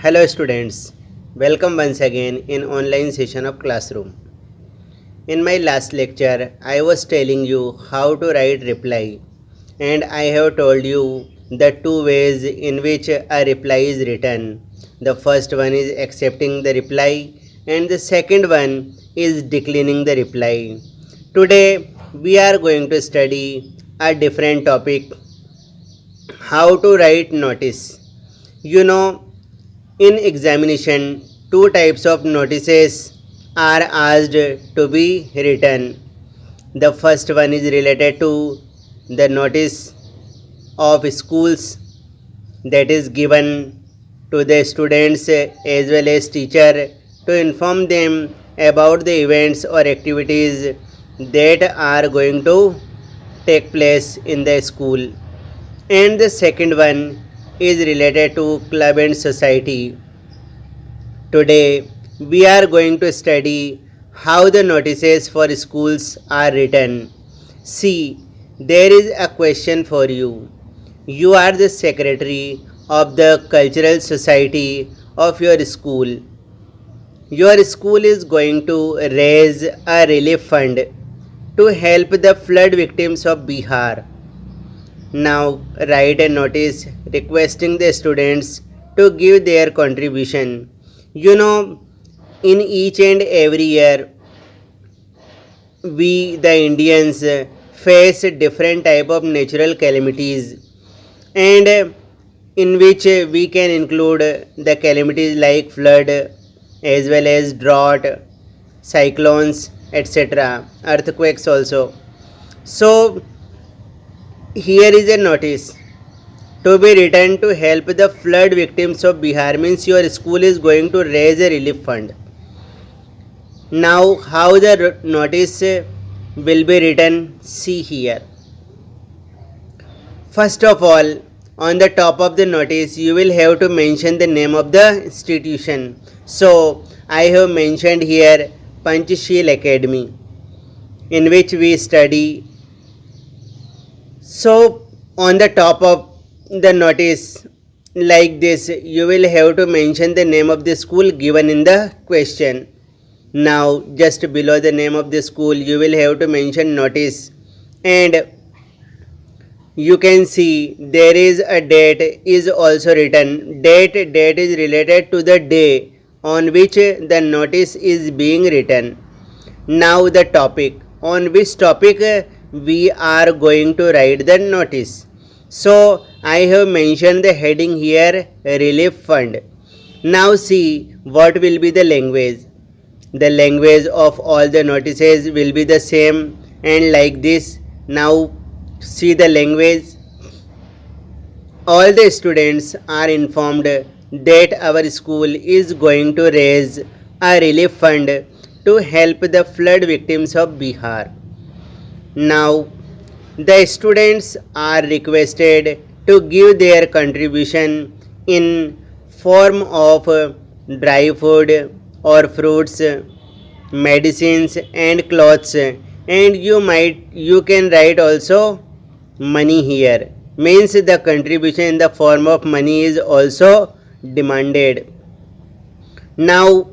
Hello students, welcome once again in online session of classroom. In my last lecture, I was telling you how to write reply and I have told you the two ways in which a reply is written. The first one is accepting the reply and the second one is declining the reply. Today we are going to study a different topic, how to write notice. You know, in examination, two types of notices are asked to be written. The first one is related to the notice of schools, that is given to the students as well as teacher to inform them about the events or activities that are going to take place in the school. And the second one is related to club and society. Today we are going to study how the notices for schools are written. See, there is a question for you. You are the secretary of the cultural society of your school. Your school is going to raise a relief fund to help the flood victims of Bihar. Now write a notice requesting the students to give their contribution. You know, in each and every year we the Indians face different type of natural calamities, and in which we can include the calamities like flood as well as drought, cyclones, etc., earthquakes also. So here is a notice to be written to help the flood victims of Bihar, means your school is going to raise a relief fund. Now how the notice will be written, see here. First of all, on the top of the notice you will have to mention the name of the institution. So I have mentioned here Panchsheel Academy, in which we study. So on the top of the notice like this you will have to mention the name of the school given in the question. Now just below the name of the school you will have to mention notice, and you can see there is a date is also written. Date is related to the day on which the notice is being written. Now the topic, on which topic we are going to write the notice. So I have mentioned the heading here, relief fund. Now see what will be the language. The language of all the notices will be the same and like this. Now see the language. All the students are informed that our school is going to raise a relief fund to help the flood victims of Bihar. Now the students are requested to give their contribution in form of dry food or fruits, medicines and clothes, and you can write also money here, means the contribution in the form of money is also demanded. Now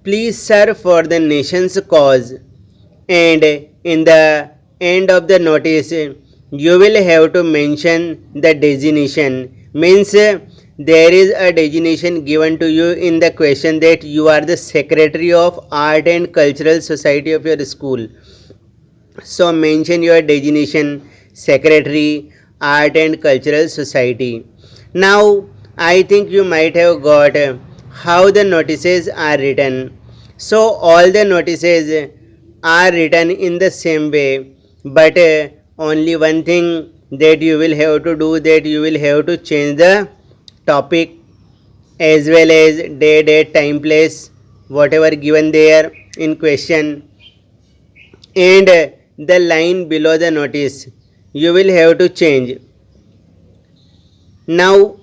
please serve for the nation's cause, and in the end of the notice you will have to mention the designation, means there is a designation given to you in the question that you are the secretary of art and cultural society of your school. So mention your designation, secretary art and cultural society. Now I think you might have got how the notices are written. So all the notices are written in the same way, but only one thing that you will have to do, that you will have to change the topic as well as day, date, time, place, whatever given there in question, and the line below the notice you will have to change. Now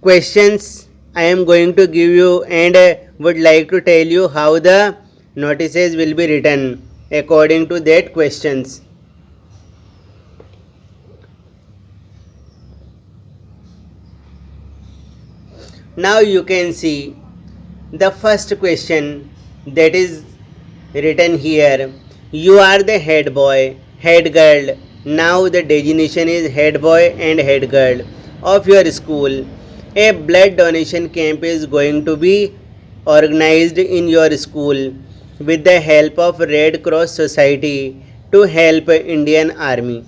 questions I am going to give you, and would like to tell you how the notices will be written according to that questions. Now you can see the first question that is written here. You are the head boy, head girl. Now the designation is head boy and head girl of your school. A blood donation camp is going to be organized in your school with the help of Red Cross Society to help Indian Army.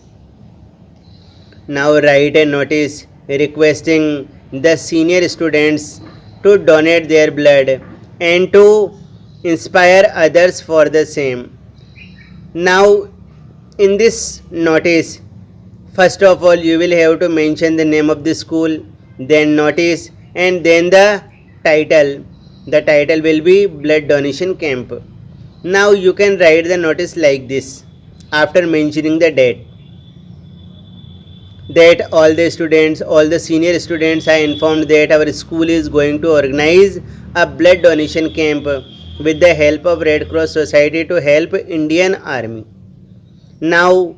Now write a notice requesting the senior students to donate their blood and to inspire others for the same. Now in this notice, first of all you will have to mention the name of the school, then notice, and then the title. The title will be blood donation camp. Now you can write the notice like this after mentioning the date, that all the students, all the senior students are informed that our school is going to organize a blood donation camp with the help of Red Cross Society to help Indian Army. Now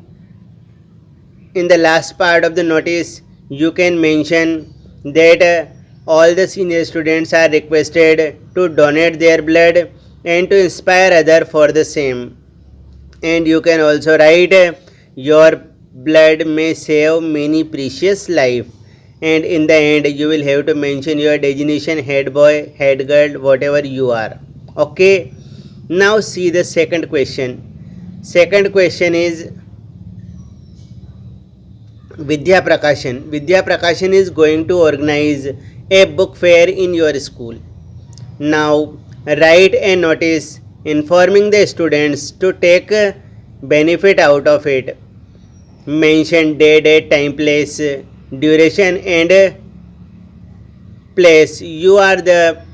in the last part of the notice you can mention that all the senior students are requested to donate their blood and to inspire others for the same. And you can also write your blood may save many precious life, and in the end you will have to mention your designation, head boy, head girl, whatever you are. Okay, now see the second question. Second question is Vidya Prakashan. Vidya Prakashan is going to organize a book fair in your school. Now write a notice informing the students to take benefit out of it. Mention day, date, time, place, duration and place. You are the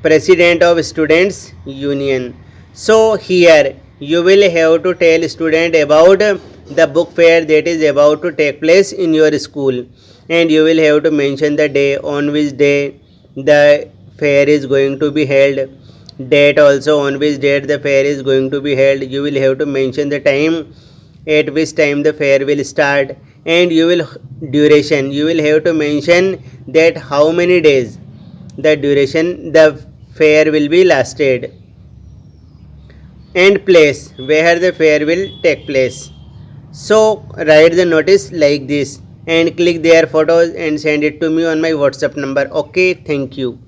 president of students union, so here you will have to tell student about the book fair that is about to take place in your school, and you will have to mention the day on which day the fair is going to be held, date also on which date the fair is going to be held. You will have to mention the time at which time the fair will start, and you will duration, you will have to mention that how many days the duration the fair will be lasted, and place where the fair will take place. So write the notice like this and click their photos and send it to me on my WhatsApp number. Okay, thank you.